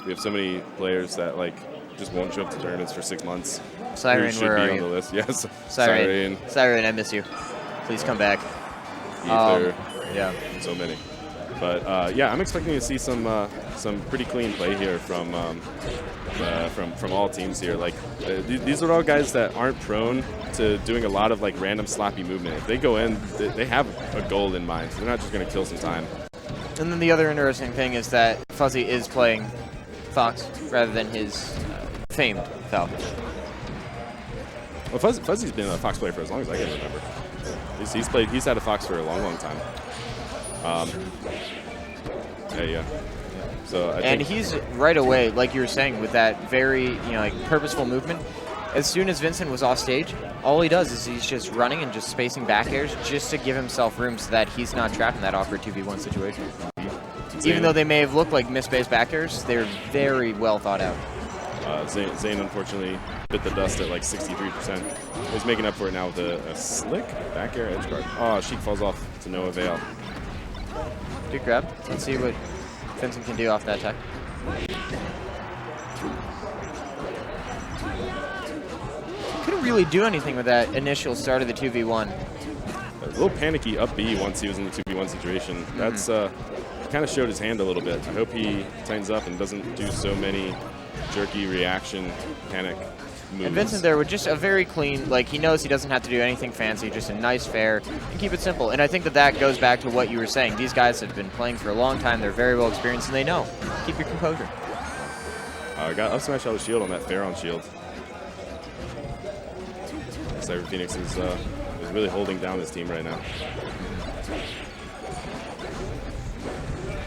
We have so many players that like just won't show up to tournaments for 6 months. Siren, should where be are on you? the list. Yes, Siren. Siren, I miss you. Please come back. Ether. Yeah. So many. But yeah, I'm expecting to see some pretty clean play here from all teams here. Like these are all guys that aren't prone to doing a lot of like random sloppy movement. If they go in, they have a goal in mind. They're not just going to kill some time. And then the other interesting thing is that Fuzzy is playing Fox rather than his famed Falcon. Well, Fuzzy's been a Fox player for as long as I can remember. He's had a Fox for a long time. Yeah. So I think he's right away, like you were saying, with that very like purposeful movement. As soon as Vincent was off stage, all he does is he's just running and just spacing back airs just to give himself room so that he's not trapped in that awkward 2v1 situation. Even though they may have looked like misspaced back airs, they're very well thought out. Zain unfortunately bit the dust at like 63%. He's making up for it now with a slick back air edge guard. Oh, Sheik falls off to no avail. Good grab. Let's see what Vincent can do off that tech. Couldn't really do anything with that initial start of the 2v1. A little panicky up B once he was in the 2v1 situation. That's kind of showed his hand a little bit. I hope he tightens up and doesn't do so many jerky reaction panic moves. And Vincent there with just a very clean, like he knows he doesn't have to do anything fancy, just a nice fair, and keep it simple. And I think that goes back to what you were saying. These guys have been playing for a long time. They're very well experienced, and they know. Keep your composure. Got up smash out of shield on that fair on shield. Sypher Phoenix is really holding down this team right now.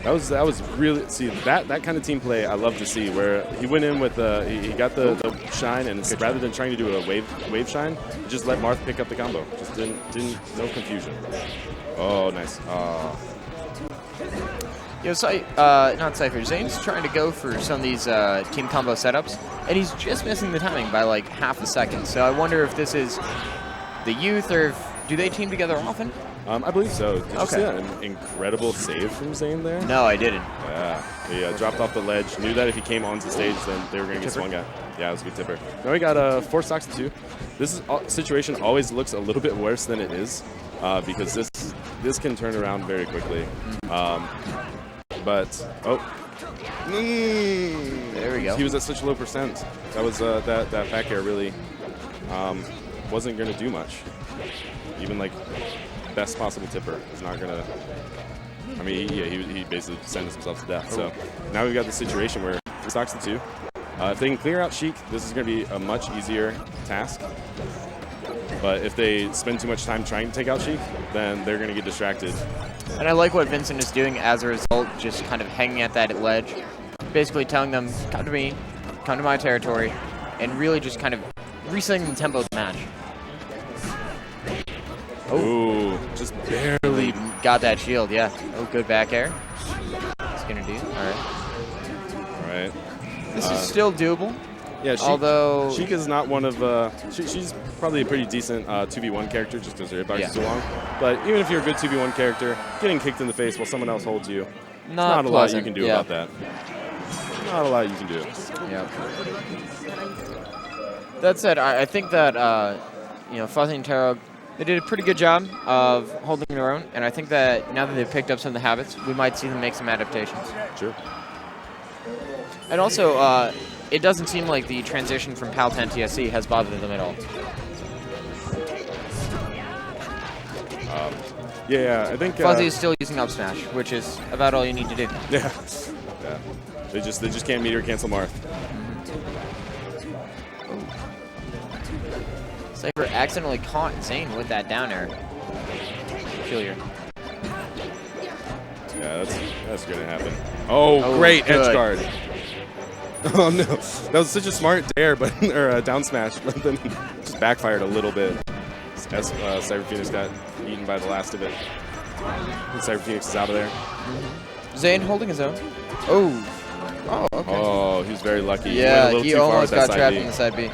That was really, see, that kind of team play I love to see, where he went in with he got the shine, and rather than trying to do a wave shine, he just let Marth pick up the combo. Just didn't no confusion. Oh, nice. Not Sypher. Zane's trying to go for some of these team combo setups, and he's just missing the timing by like half a second. So I wonder if this is the youth, or do they team together often? I believe so. Did you see an incredible save from Zain there? No, I didn't. Yeah, he dropped off the ledge. Knew that if he came onto stage, then they were going to get swung at. Yeah, it was a good tipper. Now we got 4 stocks to 2. This situation always looks a little bit worse than it is, because this can turn around very quickly. But there we go. He was at such a low percent. That was that back air really wasn't going to do much. Even like best possible tipper is not going to. I mean, he basically sentenced himself to death. So now we've got the situation where 3 stocks to 2. If they can clear out Sheik, this is going to be a much easier task. But if they spend too much time trying to take out Sheik, then they're going to get distracted. And I like what Vincent is doing as a result, just kind of hanging at that ledge, basically telling them, come to me, come to my territory, and really just kind of resetting the tempo of the match. Oh, just barely got that shield, yeah. Oh, good back air. What's going to do? All right. This is still doable. Yeah, although Sheik is not one of she's probably a pretty decent 2v1 character just because her hitbox is so long. But even if you're a good 2v1 character, getting kicked in the face while someone else holds you, not a lot you can do about that. Not a lot you can do. Yeah. That said, I think that Fuzzy and Brtarolg, they did a pretty good job of holding their own, and I think that now that they've picked up some of the habits, we might see them make some adaptations. Sure. And also, it doesn't seem like the transition from PAL 10 TSC has bothered them at all. Yeah, I think Fuzzy is still using up smash, which is about all you need to do. Yeah. They just can't meter cancel Marth. Sypher accidentally caught Zain with that down air. Failure. Yeah, that's gonna happen. Oh, great edge guard. Oh no, that was such a smart dare, or down smash, but then just backfired a little bit. As Sypher Phoenix got eaten by the last of it. And Sypher Phoenix is out of there. Zain holding his own. Oh, okay. Oh, he was very lucky. Yeah, he almost got trapped in the side B.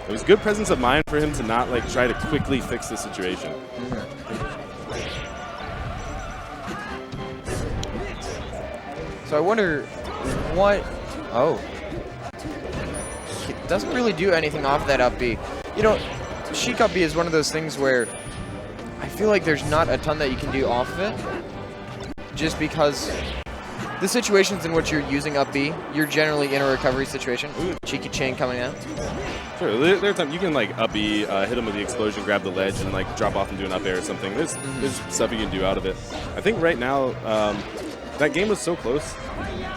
It was good presence of mind for him to not like try to quickly fix the situation. So So I wonder what... Oh. It doesn't really do anything off that up B. You know, Sheik up B is one of those things where I feel like there's not a ton that you can do off of it. Just because the situations in which you're using up B, you're generally in a recovery situation. Ooh, cheeky chain coming out. Sure, there are times you can like up B, hit him with the explosion, grab the ledge, and like drop off and do an up air or something. There's stuff you can do out of it. I think right now, that game was so close.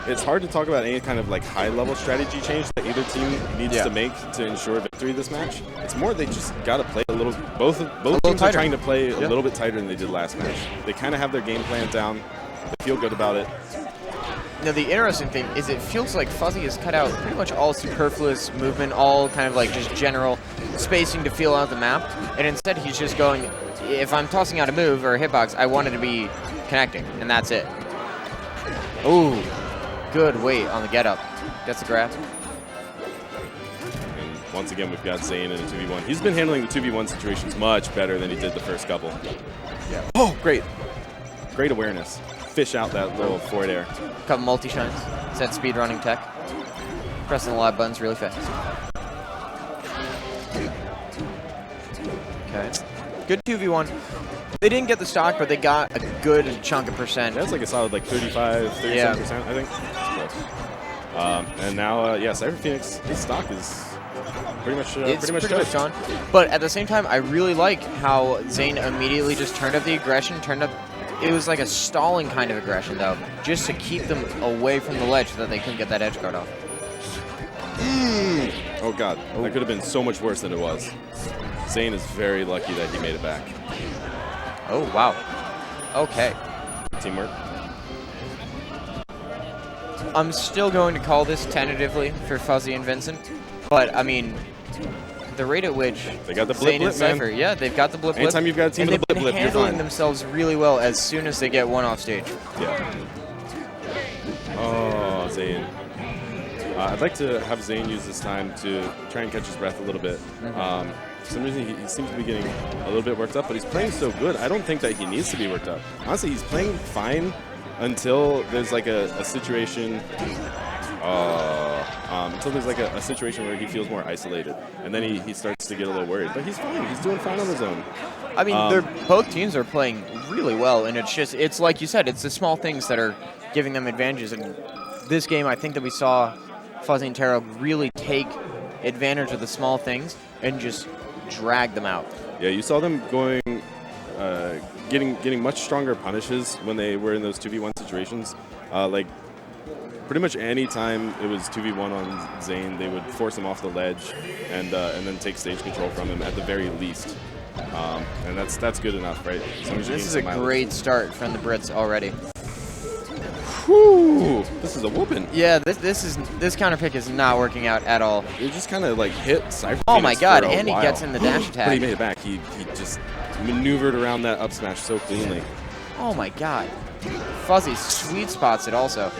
It's hard to talk about any kind of like high-level strategy change that either team needs to make to ensure victory this match. It's more they just got to play a little. Both teams are trying to play a little bit tighter than they did last match. They kind of have their game plan down. They feel good about it. Now, the interesting thing is it feels like Fuzzy has cut out pretty much all superfluous movement, all kind of like just general spacing to feel out the map. And instead, he's just going, if I'm tossing out a move or a hitbox, I want it to be connecting, and that's it. Ooh, good weight on the get-up. Gets the grab. And once again, we've got Zain in a 2v1. He's been handling the 2v1 situations much better than he did the first couple. Yeah. Oh, great. Great awareness. Fish out that little forward air. Couple multi-shines. Is that speedrunning tech? Pressing a lot of buttons really fast. Okay. Good 2v1. They didn't get the stock, but they got a good chunk of percent. That's like a solid like 35, 37%, I think. And now, yeah, Sypher Phoenix, his stock is pretty much good. On. But at the same time, I really like how Zain immediately just turned up the aggression, it was like a stalling kind of aggression, though, just to keep them away from the ledge so that they couldn't get that edge guard off. Oh, God. That could have been so much worse than it was. Zain is very lucky that he made it back. Oh, wow. Okay. Teamwork. I'm still going to call this tentatively for Fuzzy and Vincent, but, I mean, the rate at which they got the blip, and Sypher, yeah, they've got the blip. Anytime you've got a team with a blip, you're handling themselves really well as soon as they get one off stage. Yeah. Oh, Zain. I'd like to have Zain use this time to try and catch his breath a little bit. For some reason, he seems to be getting a little bit worked up, but he's playing so good. I don't think that he needs to be worked up. Honestly, he's playing fine until there's like a situation. Until there's like a situation where he feels more isolated, and then he starts to get a little worried. But he's fine. He's doing fine on his own. I mean, both teams are playing really well, and it's like you said, it's the small things that are giving them advantages. And this game, I think that we saw Fuzzy and Brtarolg really take advantage of the small things and just drag them out. Yeah, you saw them going, getting much stronger punishes when they were in those 2v1 situations. Like, pretty much any time it was 2v1 on Zain, they would force him off the ledge and then take stage control from him at the very least. And that's good enough, right? This is a great start from the Brits already. Whew, this is a whooping. Yeah, this counter pick is not working out at all. It just kind of like hit Sypher. Oh my God, and he gets in the dash attack. But he made it back. He just maneuvered around that up smash so cleanly. Oh my God. Fuzzy sweet spots it also.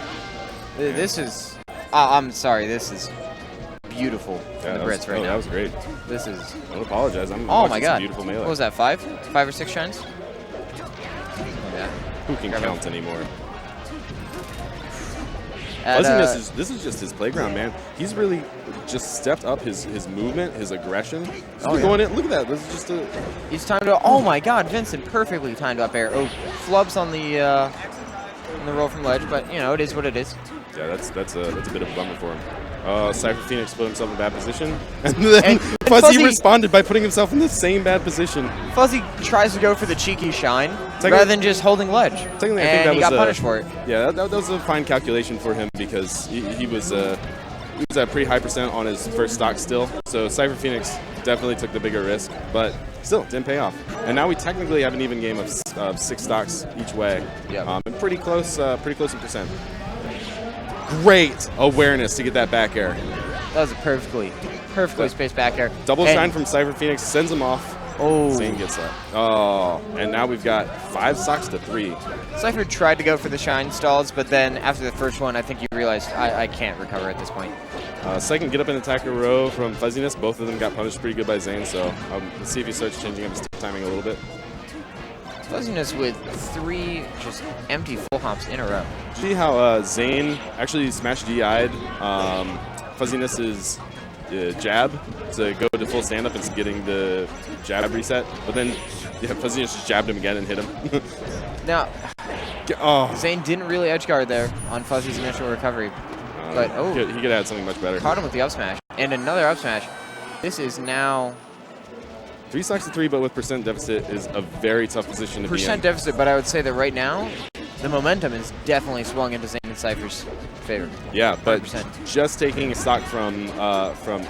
This is, I'm sorry, this is beautiful from the Brits right now. That was great. This is. Don't apologize. I'm oh my God. Beautiful melee. What was that, 5 or 6 shines? Yeah. Who can count anymore? Fuzzyness this is just his playground, man. He's really just stepped up his movement, his aggression. Going in. Look at that. This is just a. He's timed to. Oh my God, Vincent perfectly timed up air. Oh, flubs on the roll from ledge, but you know it is what it is. Yeah, that's a bit of a bummer for him. Sypher Phoenix put himself in a bad position, and then Fuzzy responded by putting himself in the same bad position. Fuzzy tries to go for the cheeky shine rather than just holding ledge, and he got punished for it. Yeah, that was a fine calculation for him because he was at a pretty high percent on his first stock still. So Sypher Phoenix definitely took the bigger risk, but still didn't pay off. And now we technically have an even game of 6 stocks each way. Yeah, and pretty close in percent. Great awareness to get that back air. That was a perfectly spaced back air. Double shine from Sypher Phoenix sends him off. Oh. Zain gets that. Oh, and now we've got 5 stocks to 3. Sypher tried to go for the shine stalls, but then after the first one, I think he realized I can't recover at this point. Second get up and attack a row from Fuzzyness. Both of them got punished pretty good by Zain, so let's see if he starts changing up his timing a little bit. Fuzzyness with 3 just empty full hops in a row. See how Zain actually smash DI'd Fuzzyness's jab to go to full stand-up instead of getting the jab reset. But then Fuzzyness just jabbed him again and hit him. Now, oh. Zain didn't really edge guard there on Fuzzy's initial recovery. But, oh. He could have had something much better. Caught him with the up smash. And another up smash. This is now... 3 stocks to 3, but with percent deficit is a very tough position to be in. Percent deficit, but I would say that right now, the momentum is definitely swung into Zain and Sypher's favor. Yeah, but 100%. just taking a stock from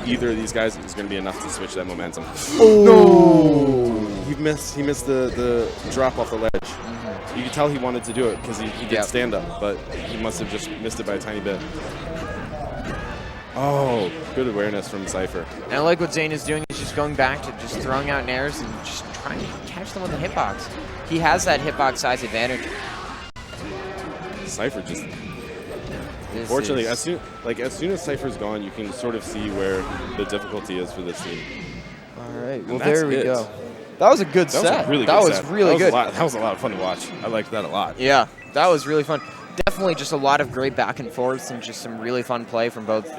either of these guys is going to be enough to switch that momentum. Oh! No! He missed the drop off the ledge. You could tell he wanted to do it because he did stand up, but he must have just missed it by a tiny bit. Oh, good awareness from Sypher. And I like what Zain is doing. He's just going back to just throwing out nairs and just trying to catch them with the hitbox. He has that hitbox size advantage. Sypher just... Unfortunately, as soon as Sypher's gone, you can sort of see where the difficulty is for this team. All right, well, And there we go. That was a good set. That was a really that good was set. really good. That was a lot of fun to watch. I liked that a lot. Yeah, that was really fun. Definitely just a lot of great back and forths and just some really fun play from both